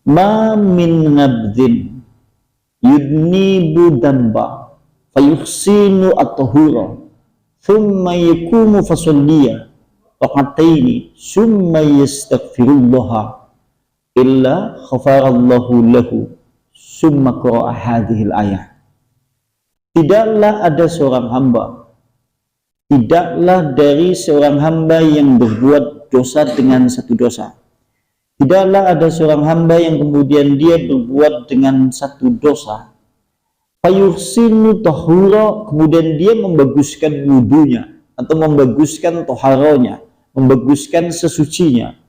ma min ngabdin yudnibu damba fayuhsinu at-tahura thumma yakumu fasalliya raqataini summa yastaghfirullaha illa ghafarallahu lahu summa qara'a hadhil ayah. Tidaklah ada seorang hamba, tidaklah dari seorang hamba yang berbuat dosa dengan satu dosa. Tidaklah ada seorang hamba yang kemudian dia berbuat dengan satu dosa. Fayuhsinu tahura, kemudian dia membaguskan wudunya atau membaguskan toharonya, membaguskan sesucinya.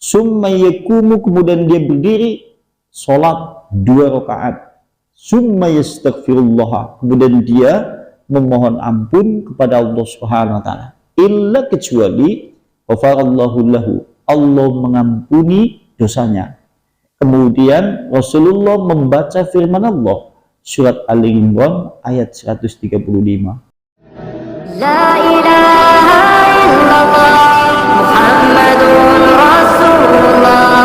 Summa yakumu, kemudian dia berdiri sholat 2 rakaat. Summa yastaghfirullah, kemudian dia memohon ampun kepada Allah Subhanahu wa taala. Illa, kecuali ghafarallahu lahu, Allah mengampuni dosanya. Kemudian Rasulullah membaca firman Allah surat Ali Imran ayat 135. La ilaha illallah Muhammadun Rasulullah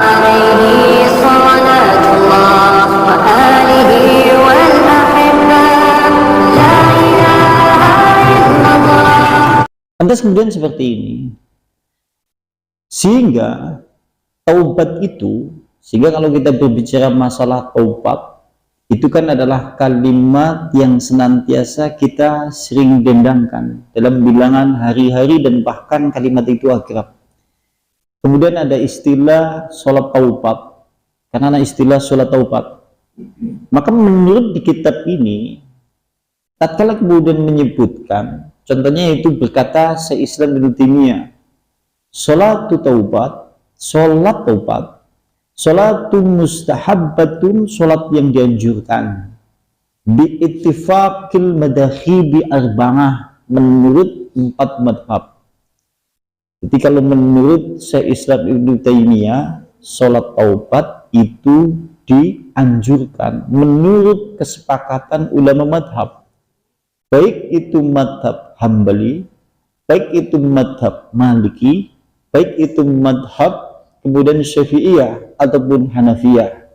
alaihi salatullah wa alihi wal ahibbah. La ilaha illallah. Lantas kemudian seperti ini, sehingga taubat itu, sehingga kalau kita berbicara masalah taubat, itu kan adalah kalimat yang senantiasa kita sering dendangkan dalam bilangan hari-hari dan bahkan kalimat itu akrab. Kemudian ada istilah sholat taubat, karena ada istilah sholat taubat. Maka menurut di kitab ini, tatkala kemudian menyebutkan, contohnya itu berkata se-Islam Ibnu Taimiyah, sholatu taubat, sholat taubat, sholatu mustahabbatun, sholat yang dianjurkan, bi ittifaqil madakhibi arba'ah, menurut 4 madhab. Jadi kalau menurut se-Islam Ibnu Taimiyah, sholat taubat itu dianjurkan menurut kesepakatan ulama madhab, baik itu madhab Hambali, baik itu madhab Maliki, baik itu madhab kemudian Syafi'iyah ataupun Hanafiyah.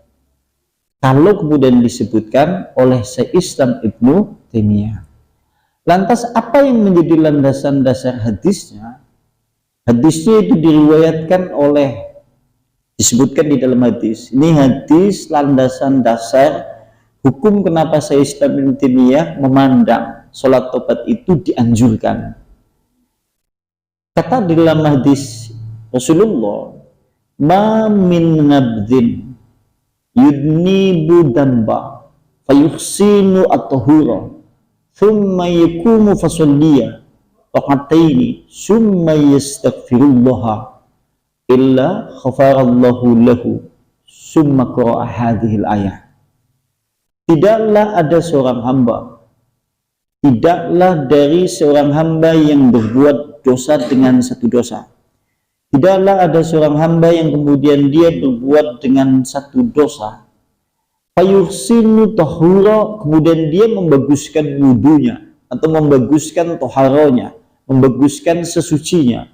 Kalau kemudian disebutkan oleh se-Islam Ibnu Taimiyah, lantas apa yang menjadi landasan dasar hadisnya? Hadisnya itu diriwayatkan oleh, disebutkan di dalam hadis ini, hadis landasan dasar hukum kenapa se-Islam Ibnu Taimiyah memandang sholat taubat itu dianjurkan. Kata di dalam hadis Rasulullah, ma min ngabdin yudnibu damba fayuhsinu at-tahura thumma yakumu fasalliya raqataini summa yastaghfirullaha illa ghafarallahu lahu summa qara'a hadhil ayah. Tidaklah ada seorang hamba, tidaklah dari seorang hamba yang berbuat dosa dengan satu dosa. Tidaklah ada seorang hamba yang kemudian dia berbuat dengan satu dosa. Fayuhsinu tahura, kemudian dia membaguskan wudunya atau membaguskan toharonya, membaguskan sesucinya.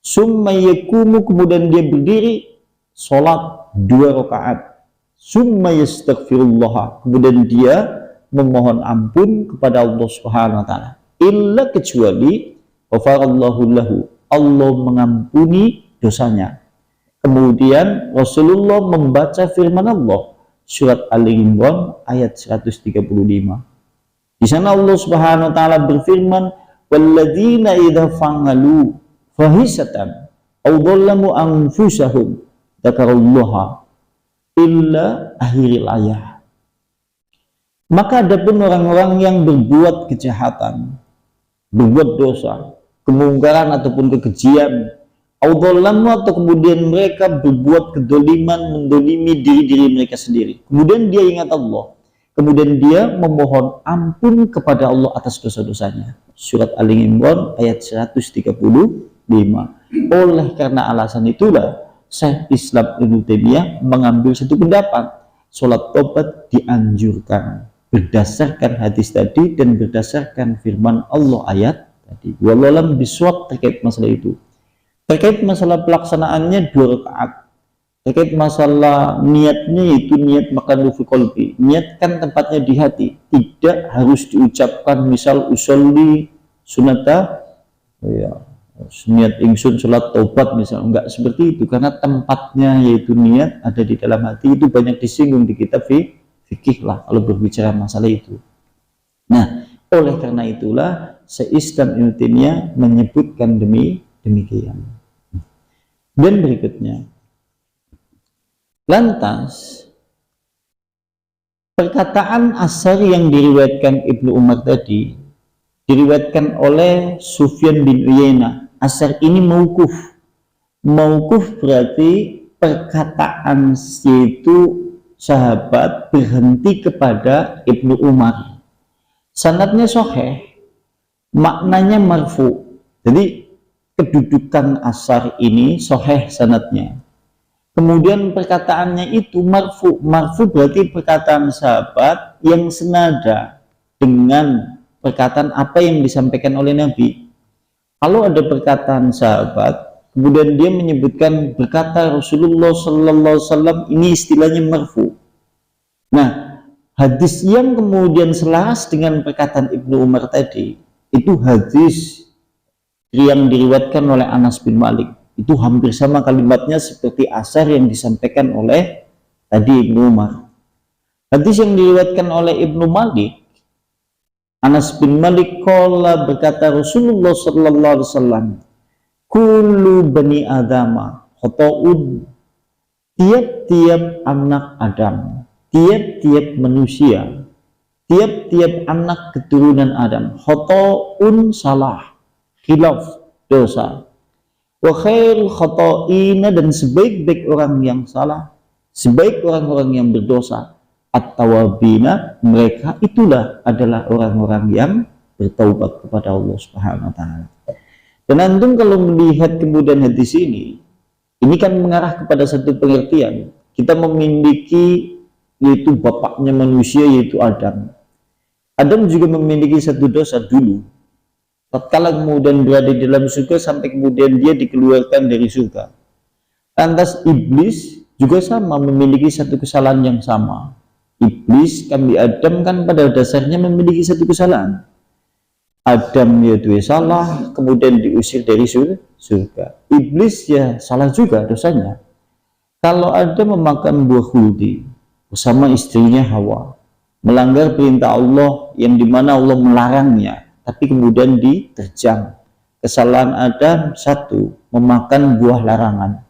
Summa yakumu, kemudian dia berdiri sholat 2 rakaat. Summa yastaghfirullah, kemudian dia memohon ampun kepada Allah Subhanahu wa taala. Illa, kecuali ghafarallahu lahu, Allah mengampuni dosanya. Kemudian Rasulullah membaca firman Allah surat Ali Imran ayat 135. Di sana Allah Subhanahu wa taala berfirman, walladzina idza fa'alu fahisatan aw dhallamu anfusahum dzakarullaha illa akhiril ayah. Maka adapun orang-orang yang berbuat kejahatan, berbuat dosa, kemungkaran ataupun kekejian, audolamu, atau kemudian mereka berbuat kedoliman, mendolimi diri-diri mereka sendiri, kemudian dia ingat Allah, kemudian dia memohon ampun kepada Allah atas dosa-dosanya. Surat Ali Imran ayat 135. Oleh karena alasan itulah Syekh Islam Ibnu Taimiyah mengambil satu pendapat, sholat taubat dianjurkan berdasarkan hadis tadi dan berdasarkan firman Allah ayat tadi. Wallahualam bisawab terkait masalah itu. Terkait masalah pelaksanaannya 2 rakaat. terkait masalah niatnya, itu niat makan fi qalbi. Niat kan tempatnya di hati, tidak harus diucapkan. Misal usolli sunata, ya, niat ingsun sholat taubat misal, enggak seperti itu, karena tempatnya yaitu niat ada di dalam hati. Itu banyak disinggung di kitab fikih lah kalau berbicara masalah itu. Nah, oleh karena itulah Islam Ibnu Taimiyah menyebutkan demikian. Dan berikutnya, lantas perkataan asar yang diriwayatkan Ibnu Umar tadi diriwayatkan oleh Sufyan bin Uyainah. Asar ini mauquf. Mauquf berarti perkataan yaitu sahabat berhenti kepada Ibnu Umar. Sanadnya sahih, maknanya marfu. Jadi kedudukan asar ini sahih sanadnya. Kemudian perkataannya itu marfu. Marfu berarti perkataan sahabat yang senada dengan perkataan apa yang disampaikan oleh Nabi. Kalau ada perkataan sahabat, kemudian dia menyebutkan berkata Rasulullah Sallallahu Alaihi Wasallam, ini istilahnya marfu. Nah, hadis yang kemudian selaras dengan perkataan Ibnu Umar tadi, itu hadis yang diriwayatkan oleh Anas bin Malik. Itu hampir sama kalimatnya seperti asar yang disampaikan oleh tadi Ibnu Umar. Hadis yang diriwayatkan oleh Ibnu Malik, Anas bin Malik qala, berkata Rasulullah sallallahu alaihi wasallam, kullu bani adama khata'un, tiap-tiap anak Adam, tiap-tiap manusia, tiap-tiap anak keturunan Adam, khata'un salah, khilaf dosa. Wa khairul khata'ina, dan sebaik-baik orang yang salah, sebaik orang-orang yang berdosa, at-tawabina, mereka itulah adalah orang-orang yang bertaubat kepada Allah Subhanahu wa taala. Dan antum kalau melihat kemudian hadis ini kan mengarah kepada satu pengertian. Kita memiliki yaitu bapaknya manusia yaitu Adam. Adam juga memiliki satu dosa dulu. Tatkala kemudian berada di dalam surga sampai kemudian dia dikeluarkan dari surga. Lantas iblis juga sama, memiliki satu kesalahan yang sama. Iblis, kami Adam kan pada dasarnya memiliki satu kesalahan. Adam yaitu salah, kemudian diusir dari surga. Iblis ya salah juga dosanya. Kalau Adam memakan buah khuldi bersama istrinya Hawa, melanggar perintah Allah yang dimana Allah melarangnya, tapi kemudian diterjang. Kesalahan Adam satu, memakan buah larangan.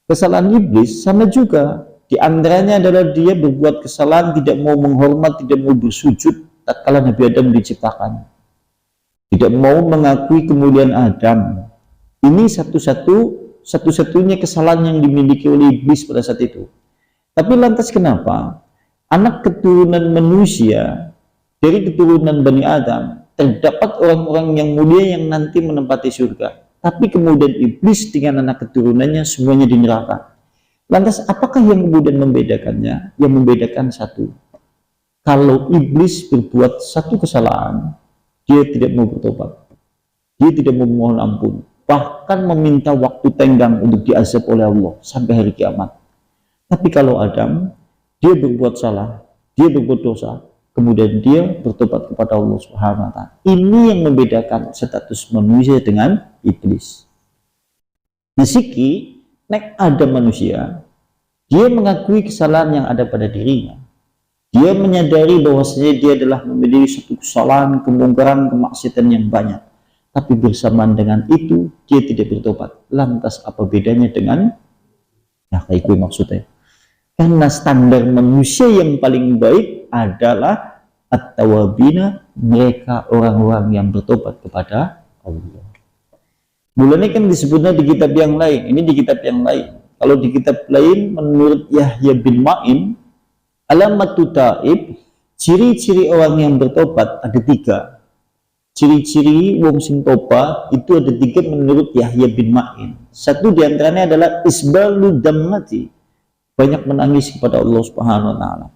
Kesalahan iblis sama juga. Di antaranya adalah dia berbuat kesalahan, tidak mau menghormat, tidak mau bersujud tatkala Nabi Adam diciptakan. Tidak mau mengakui kemuliaan Adam. Ini satu-satunya kesalahan yang dimiliki oleh iblis pada saat itu. Tapi lantas kenapa anak keturunan manusia dari keturunan Bani Adam terdapat orang-orang yang mulia yang nanti menempati surga, tapi kemudian iblis dengan anak keturunannya semuanya di neraka? Lantas apakah yang kemudian membedakannya? Yang membedakan satu, kalau iblis berbuat satu kesalahan, dia tidak mau bertobat, dia tidak mau memohon ampun, bahkan meminta waktu tenggang untuk diazab oleh Allah sampai hari kiamat. Tapi kalau Adam, dia berbuat salah, dia berbuat dosa, kemudian dia bertobat kepada Allah Subhanahu wa taala. Ini yang membedakan status manusia dengan iblis. Nasiki nek ada manusia, dia mengakui kesalahan yang ada pada dirinya. Dia menyadari bahwasanya dia adalah memiliki suatu kesalahan, kemungkaran, kemaksiatan yang banyak. Tapi bersamaan dengan itu, dia tidak bertobat. Lantas apa bedanya dengan, nah kayak gue maksudnya. Karena standar manusia yang paling baik adalah at-tawabina, mereka orang-orang yang bertobat kepada Allah. Mulanya kan disebutnya di kitab yang lain, ini di kitab yang lain. Kalau di kitab lain menurut Yahya bin Ma'in, alamatu taib, ciri-ciri orang yang bertobat ada 3. Ciri-ciri wong sing tobat itu ada 3 menurut Yahya bin Ma'in. Satu diantaranya adalah isbalu dammati, banyak menangis kepada Allah Subhanahu wa taala.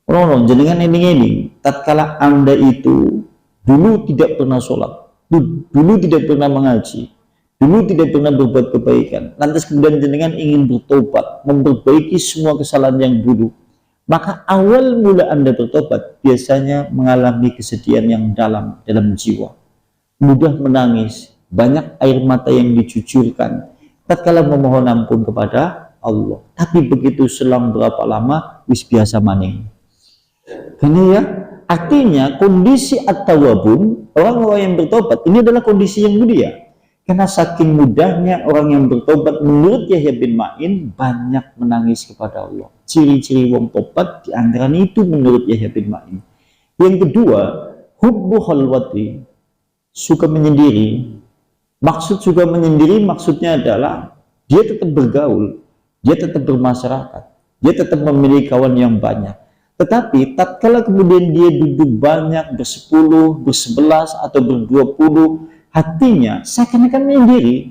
Orang jenengan ini tatkala Anda itu dulu tidak pernah sholat, dulu tidak pernah mengaji, dulu tidak pernah berbuat kebaikan, lantas kemudian jenengan ingin bertobat, memperbaiki semua kesalahan yang dulu, maka awal mula Anda bertobat biasanya mengalami kesedihan yang dalam jiwa, mudah menangis, banyak air mata yang dicucurkan tatkala memohon ampun kepada Allah. Tapi begitu selang berapa lama wis biasa maning. Ini ya, artinya kondisi at-tawwabun, orang-orang yang bertobat ini adalah kondisi yang mulia. Karena saking mudahnya orang yang bertobat, menurut Yahya bin Ma'in banyak menangis kepada Allah. Ciri-ciri wong tobat diantara itu menurut Yahya bin Ma'in. Yang kedua, hubbu khalwati, suka menyendiri. Maksud suka menyendiri maksudnya adalah dia tetap bergaul, dia tetap bermasyarakat, dia tetap memiliki kawan yang banyak. Tetapi tatkala kemudian dia duduk banyak, bersepuluh, bersebelas, atau berdua-puluh, hatinya seakan-akan menyendiri.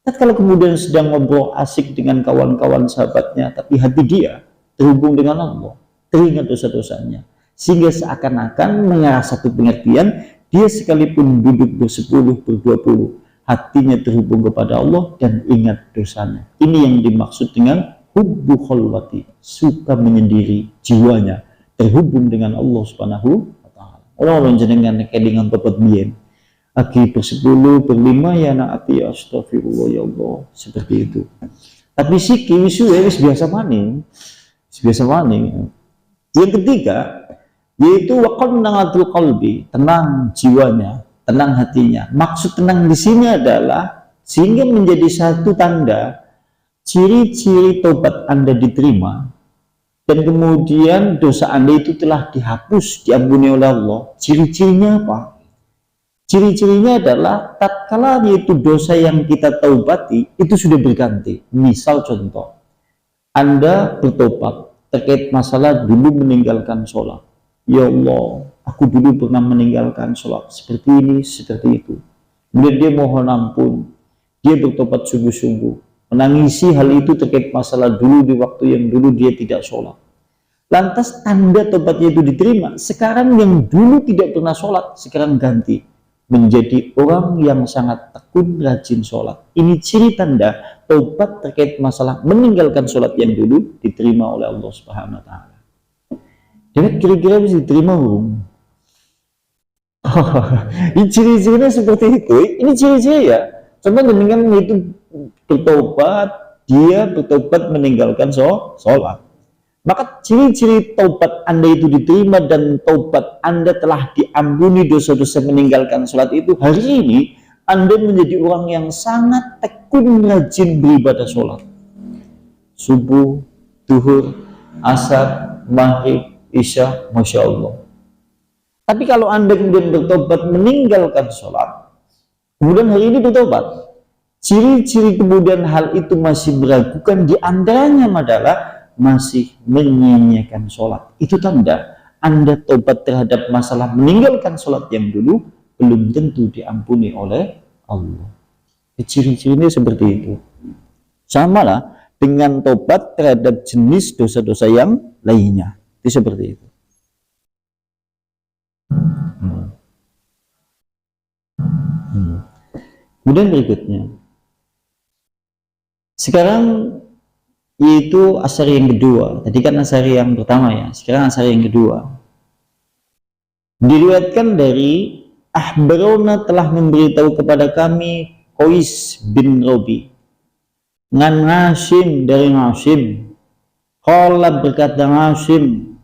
Tatkala kemudian sedang ngobrol asik dengan kawan-kawan sahabatnya, tapi hati dia terhubung dengan Allah, teringat dosa-dosanya, sehingga seakan-akan mengarah satu pengertian, dia sekalipun duduk bersepuluh, berdua puluh, hatinya terhubung kepada Allah dan ingat dosanya. Ini yang dimaksud dengan hubbu khalwati, suka menyendiri, jiwanya terhubung dengan Allah Subhanahu wa ta'ala. Orang-orang jenengan kelingan tobat biyen, aki bersepuluh, berlima, ya nak ati, astagfirullah ya Allah, seperti itu. Tapi siki wisuwe wis biasa maning, Yang ketiga, yaitu waqanna'atul qalbi, tenang jiwanya, tenang hatinya. Maksud tenang di sini adalah sehingga menjadi satu tanda ciri-ciri tobat Anda diterima dan kemudian dosa Anda itu telah dihapus, diampuni oleh Allah. Ciri-cirinya apa? Ciri-cirinya adalah tatkala yaitu dosa yang kita taubati itu sudah berganti. Misal contoh, Anda bertobat terkait masalah dulu meninggalkan sholat. Ya Allah, aku dulu pernah meninggalkan sholat seperti ini, seperti itu. Kemudian dia mohon ampun, dia bertobat sungguh-sungguh, menangisi hal itu terkait masalah dulu di waktu yang dulu dia tidak sholat. Lantas tanda tobatnya itu diterima. Sekarang yang dulu tidak pernah sholat, sekarang ganti menjadi orang yang sangat tekun rajin sholat. Ini ciri tanda tobat terkait masalah meninggalkan sholat yang dulu diterima oleh Allah Subhanahu wa ta'ala. Jadi kira-kira bisa diterima belum? Ini ciri-cirinya seperti itu. Ini ciri-ciri ya. Cuma dengan itu bertobat, dia bertobat meninggalkan sholat. Maka ciri-ciri taubat Anda itu diterima dan taubat Anda telah diampuni dosa-dosa meninggalkan sholat itu, hari ini Anda menjadi orang yang sangat tekun rajin beribadah sholat. Subuh, duhur, asar, maghrib, isya, Masya Allah. Tapi kalau Anda kemudian bertobat meninggalkan sholat, kemudian hari ini bertobat, ciri-ciri kemudian hal itu masih meragukan, di antaranya adalah masih menyia-nyiakan sholat. Itu tanda Anda tobat terhadap masalah meninggalkan sholat yang dulu belum tentu diampuni oleh Allah. Ciri-cirinya seperti itu. Sama lah dengan tobat terhadap jenis dosa-dosa yang lainnya. Itu seperti itu. Kemudian berikutnya, sekarang yaitu asari yang kedua. Tadi kan asari yang pertama ya, sekarang asari yang kedua. Diriwayatkan dari Ahbarona telah memberitahu kepada kami Qais bin Robi ngan Hashim dari Hashim. Qala berkata Hashim,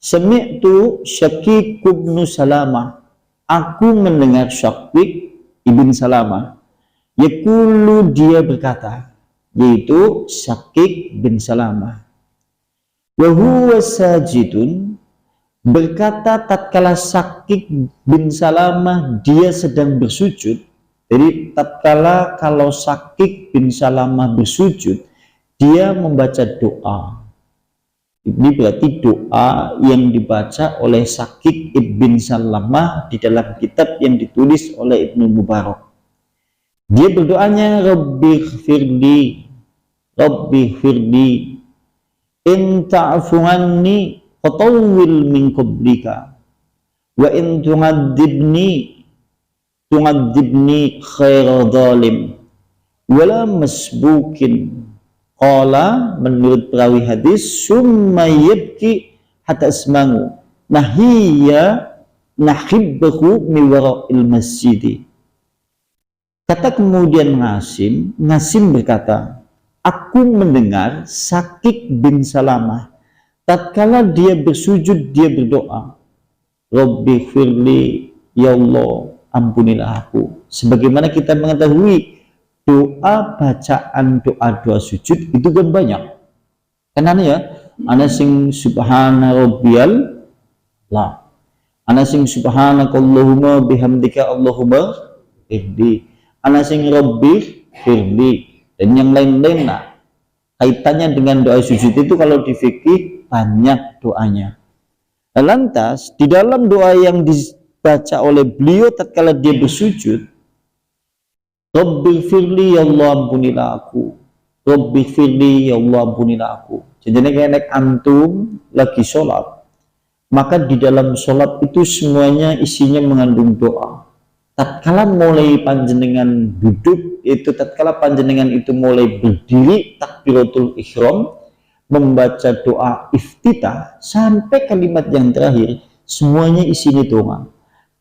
sami'tu Syaqiq bin Salamah, aku mendengar Syaqiq ibn Salamah, yaqulu, dia berkata, yaitu Syaqiq bin Salamah, wa huwa sajidun, berkata tatkala Syaqiq bin Salamah dia sedang bersujud. Jadi tatkala kalau Syaqiq bin Salamah bersujud, dia membaca doa. Ini berarti doa yang dibaca oleh Syaqiq ibn Salamah di dalam kitab yang ditulis oleh Ibnu Mubarak. Dia berdoanya, Rabbi firli in ta'fu anni fatawwil min qablika wa in tu'adzibni khaira zalim wala masbukin. Qala, menurut perawi hadis, summa yabki hatta asmangu nahiya nahibbahu mi wara'il masjidi. Kata kemudian Ngasim berkata, aku mendengar Sakik bin Salamah tatkala dia bersujud, dia berdoa, Rabbi firli, ya Allah ampunilah aku. Sebagaimana kita mengetahui doa bacaan doa sujud itu kan banyak. Karena ya, ana sing subhana rabbiyal la, ana sing subhanakallahumma bihamdika Allahumma ihdi, ana sing rabbi firli, dan yang lain-lain. Nah, kaitannya dengan doa sujud itu kalau di fikih banyak doanya. Lantas di dalam doa yang dibaca oleh beliau tatkala dia bersujud, Rabbi firli, ya Allah ampunilah aku. Rabbi firli, ya Allah ampunilah aku. Jadi kayak antum lagi sholat, maka di dalam sholat itu semuanya isinya mengandung doa. Tatkala mulai panjenengan duduk, itu tatkala panjenengan itu mulai berdiri takbiratul ihram, membaca doa iftitah sampai kalimat yang terakhir, semuanya isinya doa.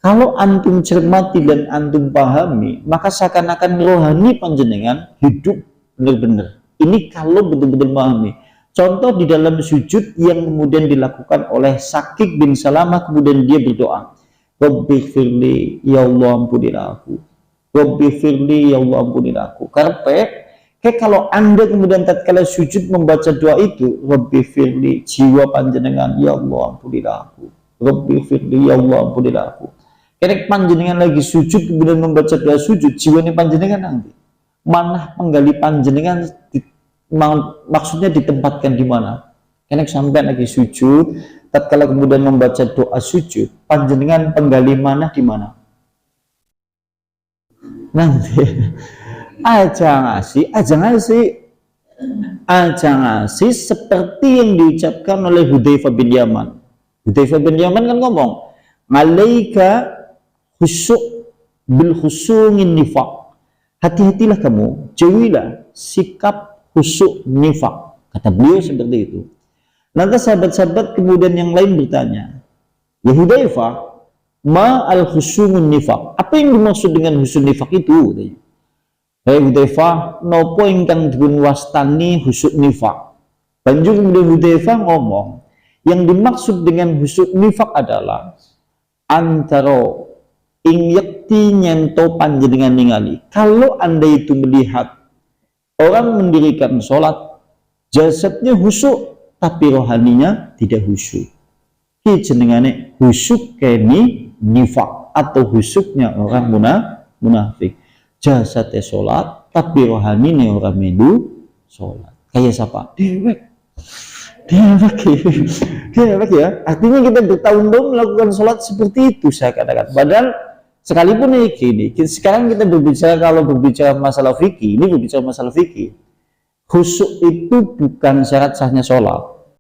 Kalau antum cermati dan antum pahami, maka seakan-akan rohani panjenengan hidup benar-benar. Ini kalau betul-betul memahami. Contoh di dalam sujud yang kemudian dilakukan oleh Sakik bin Salamah, kemudian dia berdoa, Rabbi firli, ya Allah ampunilah aku. Rabbi firli, ya Allah ampunilah aku. Kayak kalau anda kemudian tatkala sujud membaca doa itu, Rabbi firli, jiwa panjenengan, ya Allah ampunilah aku. Rabbi firli, ya Allah ampunilah aku. Karena panjenengan lagi sujud kemudian membaca doa sujud, jiwanya panjenengan nanti manah penggali panjenengan maksudnya ditempatkan di mana? Karena sampai lagi sujud, tatkala kemudian membaca doa sujud, panjenengan penggali manah di mana? Nanti aja ngasih seperti yang diucapkan oleh Hudzaifah bin Yaman. Hudzaifah bin Yaman kan ngomong, "Alaika khusyuk bil khusungin nifaq." Hati-hatilah kamu, jauhilah sikap khusyuk nifaq. Kata beliau seperti itu. Lantas sahabat-sahabat kemudian yang lain bertanya, ya Hudzaifah, ma al khusyumun nifaq? Apa yang dimaksud dengan khusyuk nifaq itu? Hei Hudzaifah, nopo ingkang dipun wastani khusyuk nifaq? Banjur kemudian Hudzaifah ngomong, yang dimaksud dengan khusyuk nifaq adalah antara ing yakti nyento panjenengan ningali. Kalau anda itu melihat orang mendirikan sholat, jasadnya khusyuk tapi rohaninya tidak khusyuk, ki jenengane khusyuk keni nifaq, atau khusyuknya orang munafik. Jasadnya sholat tapi rohaninya orang melu sholat. Kayak siapa? Dewek ya. Artinya kita bertahun-tahun melakukan sholat seperti itu, saya katakan. Padahal sekalipun ini sekarang kita berbicara, kalau berbicara masalah fikih, ini berbicara masalah fikih. Khusyuk itu bukan syarat sahnya sholat.